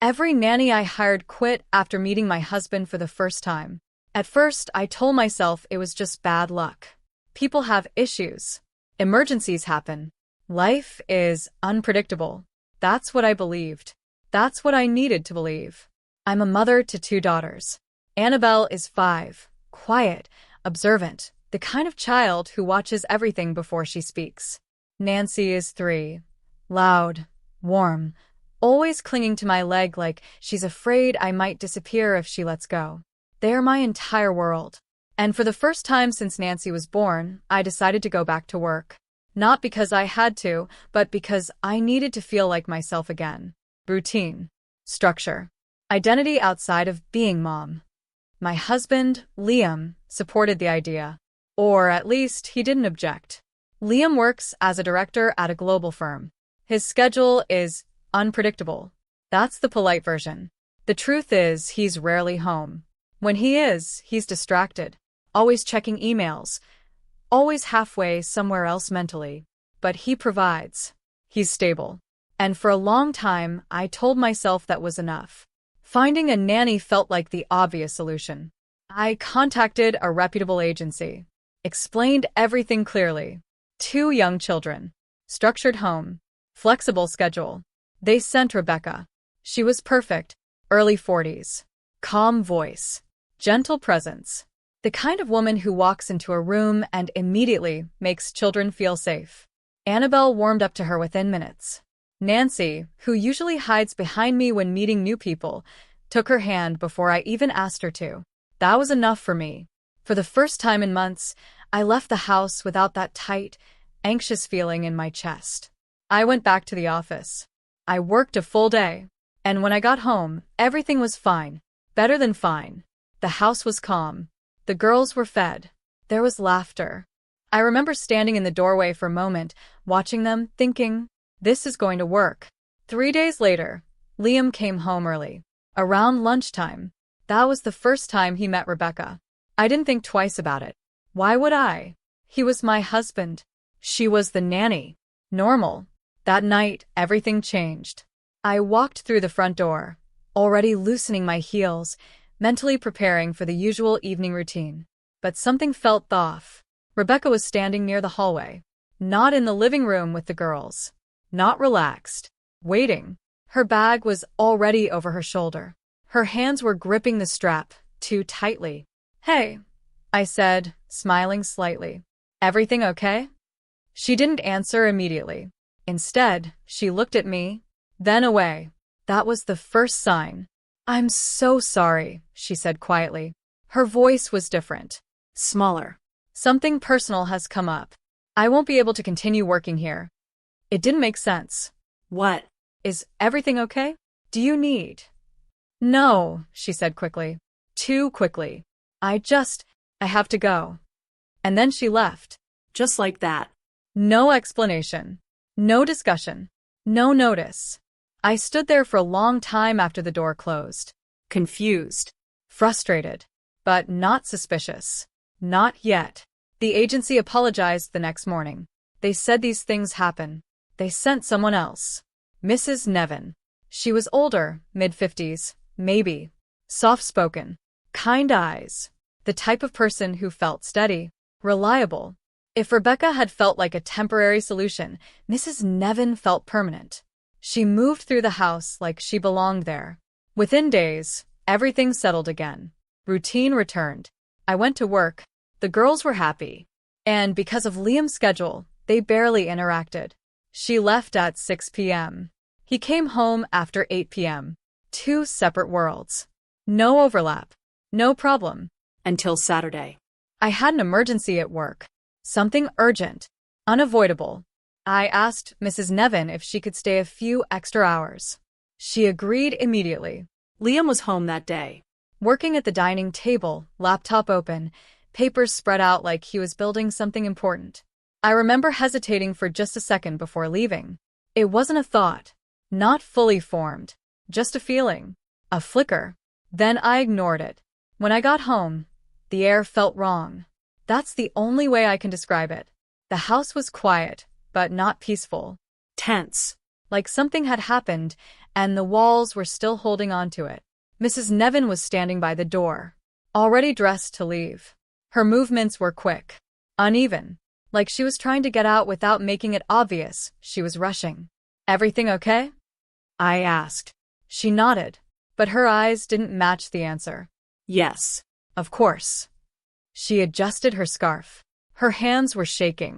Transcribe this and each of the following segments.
Every nanny I hired quit after meeting my husband for the first time. At first, I told myself it was just bad luck. People have issues. Emergencies happen. Life is unpredictable. That's what I believed. That's what I needed to believe. I'm a mother to two daughters. Annabelle is 5, quiet, observant, the kind of child who watches everything before she speaks. Nancy is 3, loud, warm, always clinging to my leg like she's afraid I might disappear if she lets go. They're my entire world. And for the first time since Nancy was born, I decided to go back to work. Not because I had to, but because I needed to feel like myself again. Routine. Structure. Identity outside of being mom. My husband, Liam, supported the idea. Or at least he didn't object. Liam works as a director at a global firm. His schedule is unpredictable. That's the polite version. The truth is, he's rarely home. When he is, he's distracted, always checking emails, always halfway somewhere else mentally. But he provides. He's stable. And for a long time, I told myself that was enough. Finding a nanny felt like the obvious solution. I contacted a reputable agency, explained everything clearly. 2 young children, structured home, flexible schedule. They sent Rebecca. She was perfect, early 40s, calm voice, gentle presence. The kind of woman who walks into a room and immediately makes children feel safe. Annabelle warmed up to her within minutes. Nancy, who usually hides behind me when meeting new people, took her hand before I even asked her to. That was enough for me. For the first time in months, I left the house without that tight, anxious feeling in my chest. I went back to the office. I worked a full day. And when I got home, everything was fine. Better than fine. The house was calm. The girls were fed. There was laughter. I remember standing in the doorway for a moment, watching them, thinking, this is going to work. 3 days later, Liam came home early. Around lunchtime. That was the first time he met Rebecca. I didn't think twice about it. Why would I? He was my husband. She was the nanny. Normal. That night, everything changed. I walked through the front door, already loosening my heels, mentally preparing for the usual evening routine. But something felt off. Rebecca was standing near the hallway. Not in the living room with the girls. Not relaxed. Waiting. Her bag was already over her shoulder. Her hands were gripping the strap, too tightly. Hey, I said, smiling slightly. Everything okay? She didn't answer immediately. Instead, she looked at me, then away. That was the first sign. I'm so sorry, she said quietly. Her voice was different. Smaller. Something personal has come up. I won't be able to continue working here. It didn't make sense. What? Is everything okay? Do you need? No, she said quickly. Too quickly. I have to go. And then she left. Just like that. No explanation. No discussion. No notice. I stood there for a long time after the door closed. Confused. Frustrated. But not suspicious. Not yet. The agency apologized the next morning. They said these things happen. They sent someone else. Mrs. Nevin. She was older, mid-50s, maybe. Soft-spoken. Kind eyes. The type of person who felt steady. Reliable. If Rebecca had felt like a temporary solution, Mrs. Nevin felt permanent. She moved through the house like she belonged there. Within days, everything settled again. Routine returned. I went to work. The girls were happy. And because of Liam's schedule, they barely interacted. She left at 6 p.m. He came home after 8 p.m. 2 separate worlds. No overlap. No problem. Until Saturday. I had an emergency at work. Something urgent. Unavoidable. I asked Mrs. Nevin if she could stay a few extra hours. She agreed immediately. Liam was home that day. Working at the dining table, laptop open, papers spread out like he was building something important. I remember hesitating for just a second before leaving. It wasn't a thought. Not fully formed. Just a feeling. A flicker. Then I ignored it. When I got home, the air felt wrong. That's the only way I can describe it. The house was quiet, but not peaceful. Tense. Like something had happened, and the walls were still holding on to it. Mrs. Nevin was standing by the door, already dressed to leave. Her movements were quick, uneven, like she was trying to get out without making it obvious she was rushing. "Everything okay?" I asked. She nodded, but her eyes didn't match the answer. "Yes, of course." She adjusted her scarf. Her hands were shaking,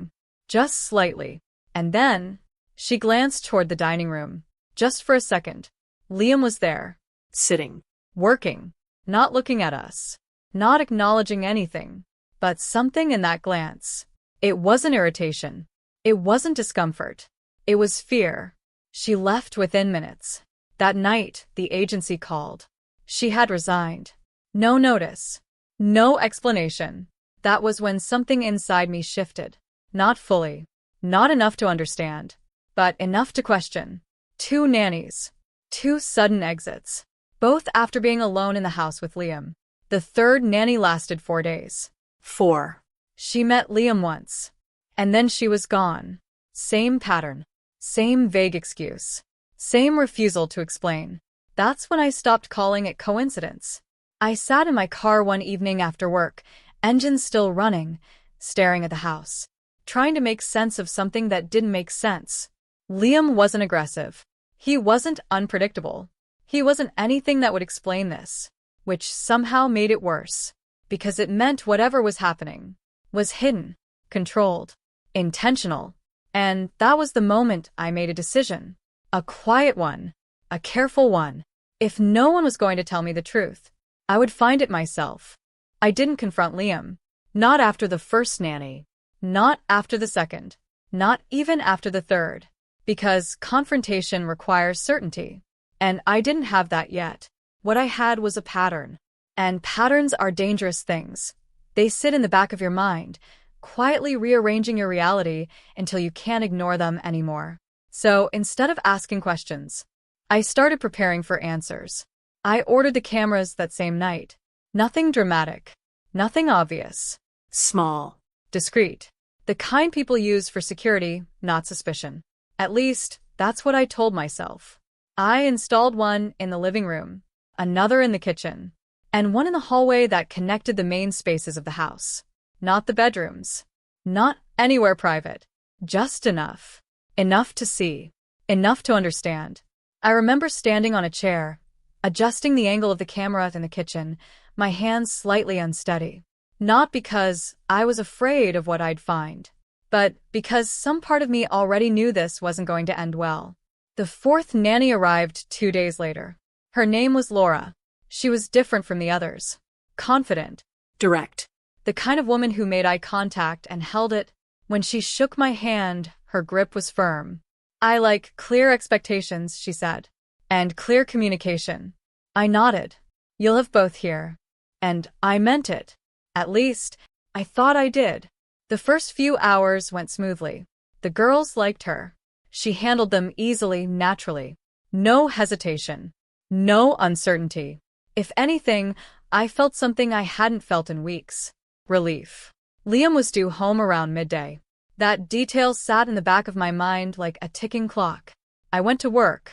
just slightly, and then she glanced toward the dining room. Just for a second. Liam was there, sitting, working, not looking at us, not acknowledging anything. But something in that glance. It wasn't irritation. It wasn't discomfort. It was fear. She left within minutes. That night, the agency called. She had resigned. No notice. No explanation. That was when something inside me shifted. Not fully. Not enough to understand. But enough to question. 2 nannies. 2 sudden exits. Both after being alone in the house with Liam. The third nanny lasted 4 days. 4. She met Liam once. And then she was gone. Same pattern. Same vague excuse. Same refusal to explain. That's when I stopped calling it coincidence. I sat in my car one evening after work, engines still running, staring at the house, trying to make sense of something that didn't make sense. Liam wasn't aggressive. He wasn't unpredictable. He wasn't anything that would explain this, which somehow made it worse, because it meant whatever was happening was hidden, controlled, intentional. And that was the moment I made a decision. A quiet one. A careful one. If no one was going to tell me the truth, I would find it myself. I didn't confront Liam. Not after the first nanny. Not after the second. Not even after the third. Because confrontation requires certainty. And I didn't have that yet. What I had was a pattern. And patterns are dangerous things. They sit in the back of your mind, quietly rearranging your reality until you can't ignore them anymore. So instead of asking questions, I started preparing for answers. I ordered the cameras that same night. Nothing dramatic. Nothing obvious. Small. Discreet. The kind people use for security, not suspicion. At least, that's what I told myself. I installed one in the living room, another in the kitchen, and one in the hallway that connected the main spaces of the house. Not the bedrooms. Not anywhere private. Just enough. Enough to see. Enough to understand. I remember standing on a chair, adjusting the angle of the camera in the kitchen, my hands slightly unsteady. Not because I was afraid of what I'd find, but because some part of me already knew this wasn't going to end well. The 4th nanny arrived 2 days later. Her name was Laura. She was different from the others. Confident. Direct. The kind of woman who made eye contact and held it. When she shook my hand, her grip was firm. "I like clear expectations," she said. "And clear communication." I nodded. "You'll have both here." And I meant it. At least, I thought I did. The first few hours went smoothly. The girls liked her. She handled them easily, naturally. No hesitation. No uncertainty. If anything, I felt something I hadn't felt in weeks. Relief. Liam was due home around midday. That detail sat in the back of my mind like a ticking clock. I went to work.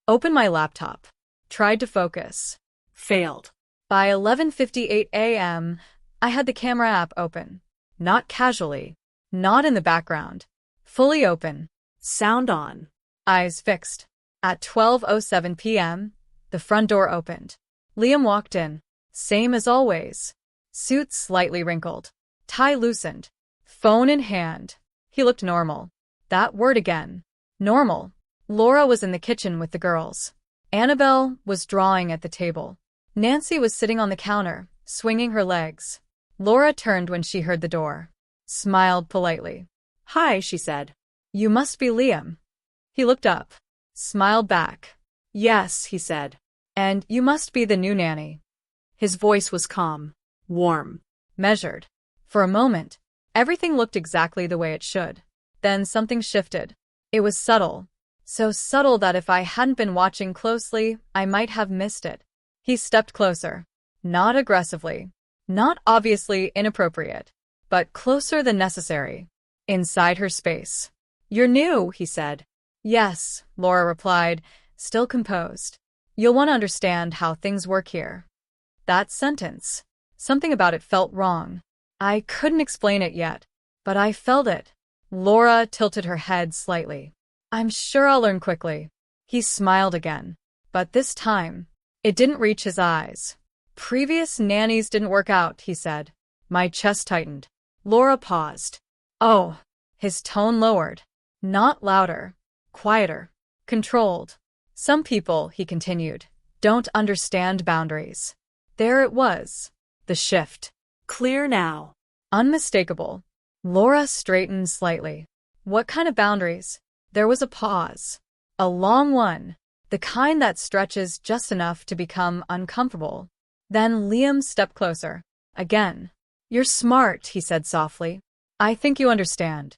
Opened my laptop. Tried to focus. Failed. By 11:58 a.m., I had the camera app open. Not casually. Not in the background. Fully open. Sound on. Eyes fixed. At 12:07 p.m., the front door opened. Liam walked in. Same as always. Suit slightly wrinkled. Tie loosened. Phone in hand. He looked normal. That word again. Normal. Laura was in the kitchen with the girls. Annabelle was drawing at the table. Nancy was sitting on the counter, swinging her legs. Laura turned when she heard the door. Smiled politely. "Hi," she said. "You must be Liam." He looked up. Smiled back. "Yes," he said. "And you must be the new nanny." His voice was calm, warm, measured. For a moment, everything looked exactly the way it should. Then something shifted. It was subtle. So subtle that if I hadn't been watching closely, I might have missed it. He stepped closer. Not aggressively. Not obviously inappropriate. But closer than necessary. Inside her space. "You're new," he said. "Yes," Laura replied, still composed. You'll want to understand how things work here. That sentence. Something about it felt wrong. I couldn't explain it yet, but I felt it. Laura tilted her head slightly. I'm sure I'll learn quickly. He smiled again. But this time, it didn't reach his eyes. Previous nannies didn't work out, he said. My chest tightened. Laura paused. Oh. His tone lowered. Not louder. Quieter. Controlled. Some people, he continued, don't understand boundaries. There it was. The shift. Clear now. Unmistakable. Laura straightened slightly. What kind of boundaries? There was a pause. A long one. The kind that stretches just enough to become uncomfortable. Then Liam stepped closer. Again. You're smart, he said softly. I think you understand.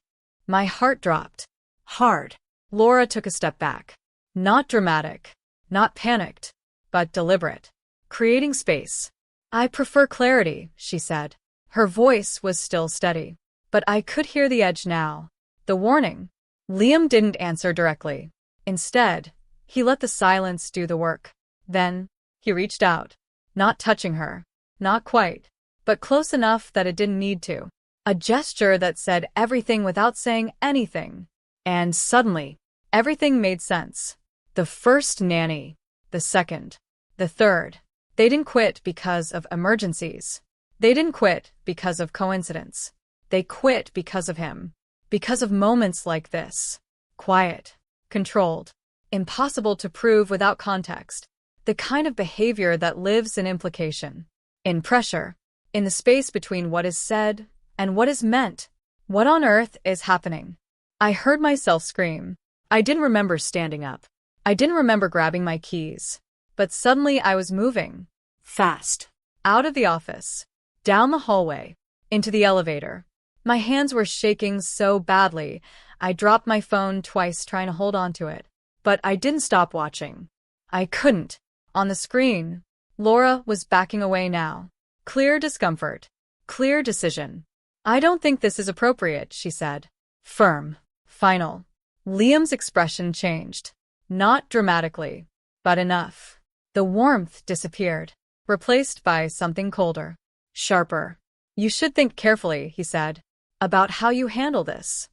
My heart dropped. Hard. Laura took a step back. Not dramatic. Not panicked. But deliberate. Creating space. I prefer clarity, she said. Her voice was still steady. But I could hear the edge now. The warning. Liam didn't answer directly. Instead, he let the silence do the work. Then, he reached out. Not touching her. Not quite. But close enough that it didn't need to. A gesture that said everything without saying anything. And suddenly, everything made sense. The first nanny. The second. The third. They didn't quit because of emergencies. They didn't quit because of coincidence. They quit because of him. Because of moments like this. Quiet. Controlled. Impossible to prove without context. The kind of behavior that lives in implication. In pressure. In the space between what is said and what is meant. What on earth is happening? I heard myself scream. I didn't remember standing up. I didn't remember grabbing my keys. But suddenly I was moving. Fast. Out of the office. Down the hallway. Into the elevator. My hands were shaking so badly, I dropped my phone twice trying to hold on to it. But I didn't stop watching. I couldn't. On the screen, Laura was backing away now. Clear discomfort. Clear decision. I don't think this is appropriate, she said. Firm. Final. Liam's expression changed. Not dramatically, but enough. The warmth disappeared, replaced by something colder. Sharper. You should think carefully, he said, about how you handle this.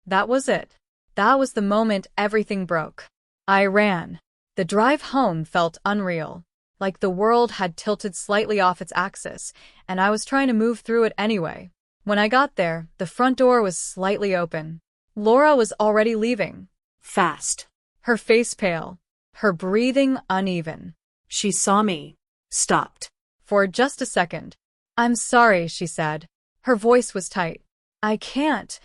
That was it. That was the moment everything broke. I ran. The drive home felt unreal, like the world had tilted slightly off its axis, and I was trying to move through it anyway. When I got there, the front door was slightly open. Laura was already leaving. Fast. Her face pale. Her breathing uneven. She saw me. Stopped. For just a second. I'm sorry, she said. Her voice was tight. I can't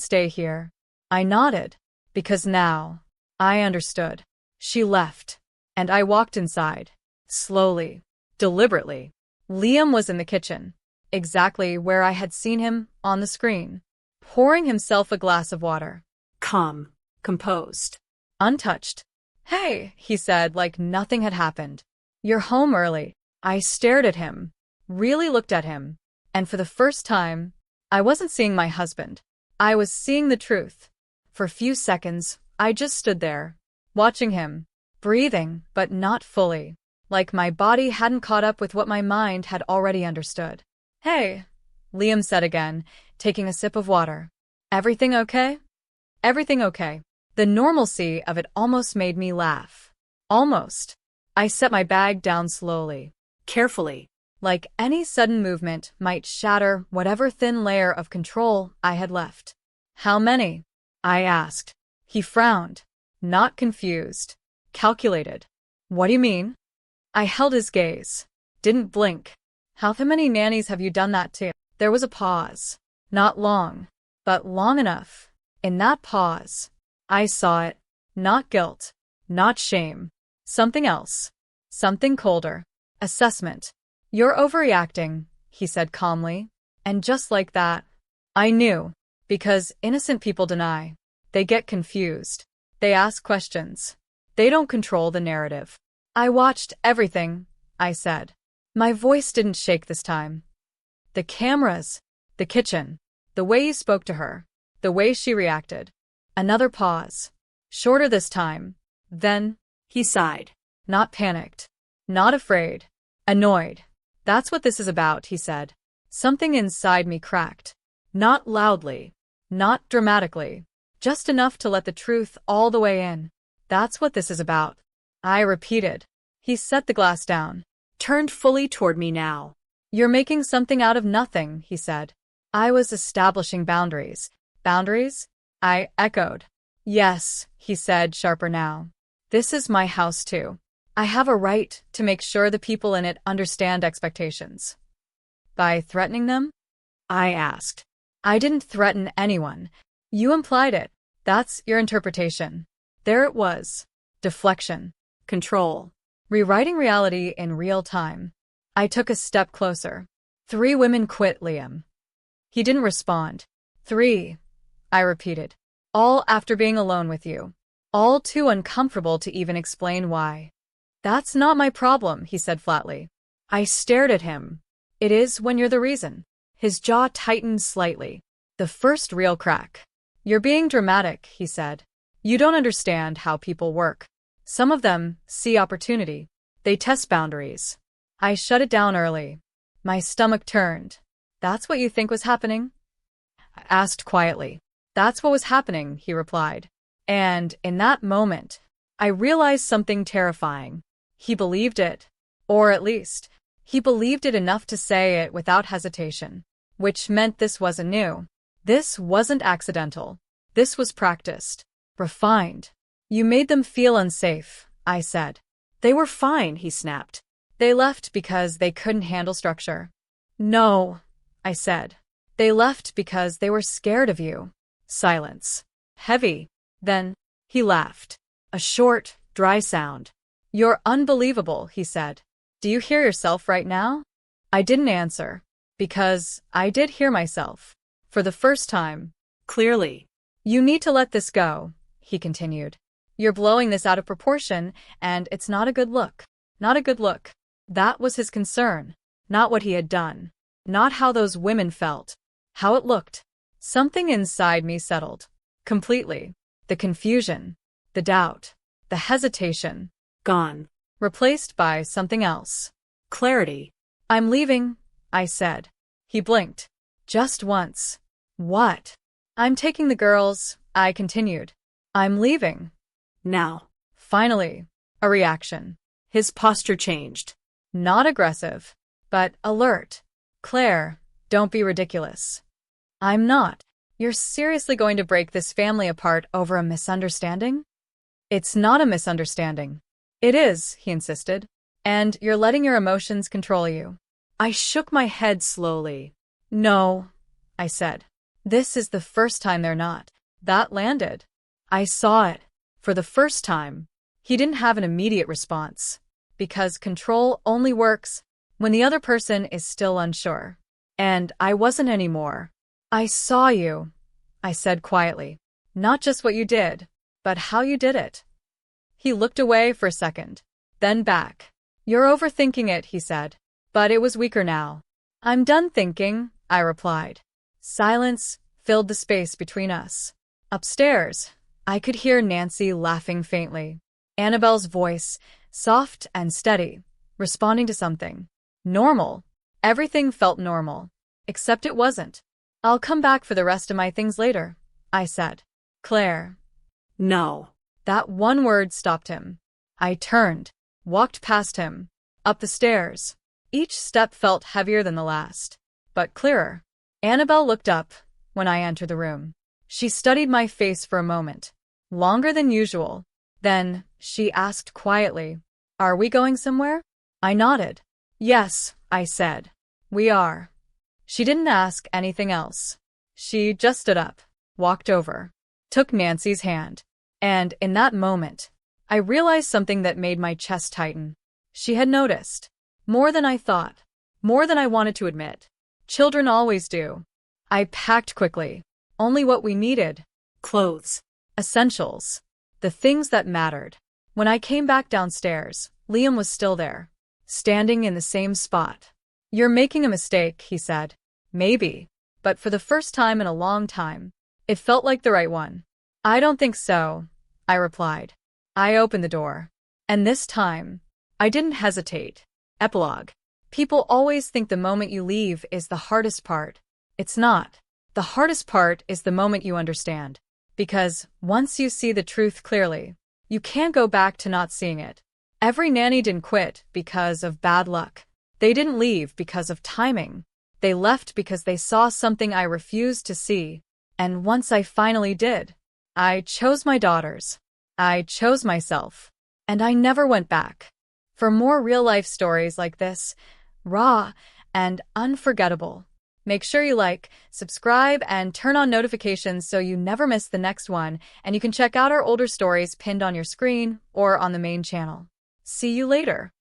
stay here. I nodded. Because now, I understood. She left. And I walked inside. Slowly. Deliberately. Liam was in the kitchen. Exactly where I had seen him on the screen. Pouring himself a glass of water. Calm. Composed. Untouched. Hey, he said like nothing had happened. You're home early. I stared at him. Really looked at him. And for the first time, I wasn't seeing my husband. I was seeing the truth. For a few seconds, I just stood there, watching him, breathing, but not fully, like my body hadn't caught up with what my mind had already understood. Hey, Liam said again, taking a sip of water. Everything okay? Everything okay. The normalcy of it almost made me laugh. Almost. I set my bag down slowly, carefully, like any sudden movement might shatter whatever thin layer of control I had left. How many? I asked. He frowned, not confused, calculated. What do you mean? I held his gaze, didn't blink. How many nannies have you done that to? There was a pause. Not long, but long enough. In that pause, I saw it. Not guilt, not shame. Something else. Something colder. Assessment. You're overreacting, he said calmly. And just like that, I knew. Because innocent people deny. They get confused. They ask questions. They don't control the narrative. I watched everything, I said. My voice didn't shake this time. The cameras, the kitchen, the way you spoke to her, the way she reacted. Another pause. Shorter this time. Then, He sighed. not panicked. Not afraid. Annoyed. That's what this is about, he said. Something inside me cracked. Not loudly. Not dramatically. Just enough to let the truth all the way in. That's what this is about. I repeated. He set the glass down. Turned fully toward me now. You're making something out of nothing, he said. I was establishing boundaries. Boundaries? I echoed. Yes, he said, sharper now. This is my house too. I have a right to make sure the people in it understand expectations. By threatening them? I asked. I didn't threaten anyone. You implied it. That's your interpretation. There it was. Deflection. Control. Rewriting reality in real time. I took a step closer. 3 women quit, Liam. He didn't respond. 3, I repeated. All after being alone with you. All too uncomfortable to even explain why. That's not my problem, he said flatly. I stared at him. It is when you're the reason. His jaw tightened slightly. The first real crack. You're being dramatic, he said. You don't understand how people work. Some of them see opportunity. They test boundaries. I shut it down early. My stomach turned. That's what you think was happening? I asked quietly. That's what was happening, he replied. And in that moment, I realized something terrifying. He believed it. Or at least, he believed it enough to say it without hesitation. Which meant this wasn't new. This wasn't accidental. This was practiced. Refined. You made them feel unsafe, I said. They were fine, he snapped. They left because they couldn't handle structure. No, I said. They left because they were scared of you. Silence. Heavy. Then, he laughed. A short, dry sound. You're unbelievable, he said. Do you hear yourself right now? I didn't answer. Because I did hear myself. For the first time. Clearly. You need to let this go, he continued. You're blowing this out of proportion, and it's not a good look. Not a good look. That was his concern. Not what he had done. Not how those women felt. How it looked. Something inside me settled. Completely. The confusion. The doubt. The hesitation. Gone. Replaced by something else. Clarity. I'm leaving, I said. He blinked. Just once. What? I'm taking the girls, I continued. I'm leaving. Now. Finally. A reaction. His posture changed. Not aggressive, but alert. Claire, don't be ridiculous. I'm not. You're seriously going to break this family apart over a misunderstanding? It's not a misunderstanding. It is, he insisted. And you're letting your emotions control you. I shook my head slowly. No, I said. This is the first time they're not. That landed. I saw it. For the first time. He didn't have an immediate response. Because control only works when the other person is still unsure. And I wasn't anymore. I saw you, I said quietly. Not just what you did, but how you did it. He looked away for a second, then back. You're overthinking it, he said. But it was weaker now. I'm done thinking, I replied. Silence filled the space between us. Upstairs, I could hear Nancy laughing faintly. Annabelle's voice, soft and steady, responding to something. Normal. Everything felt normal. Except it wasn't. I'll come back for the rest of my things later, I said. Claire. No. That one word stopped him. I turned, walked past him, up the stairs. Each step felt heavier than the last, but clearer. Annabelle looked up when I entered the room. She studied my face for a moment, longer than usual. Then, she asked quietly, Are we going somewhere? I nodded. Yes, I said. We are. She didn't ask anything else. She just stood up, walked over, took Nancy's hand. And in that moment, I realized something that made my chest tighten. She had noticed. More than I thought. More than I wanted to admit. Children always do. I packed quickly. Only what we needed. Clothes. Essentials. The things that mattered. When I came back downstairs, Liam was still there, standing in the same spot. You're making a mistake, he said. Maybe. But for the first time in a long time, it felt like the right one. I don't think so, I replied. I opened the door. And this time, I didn't hesitate. Epilogue. People always think the moment you leave is the hardest part. It's not. The hardest part is the moment you understand. Because once you see the truth clearly, you can't go back to not seeing it. Every nanny didn't quit because of bad luck. They didn't leave because of timing. They left because they saw something I refused to see. And once I finally did, I chose my daughters. I chose myself. And I never went back. For more real-life stories like this, raw and unforgettable, make sure you like, subscribe, and turn on notifications so you never miss the next one, and you can check out our older stories pinned on your screen or on the main channel. See you later.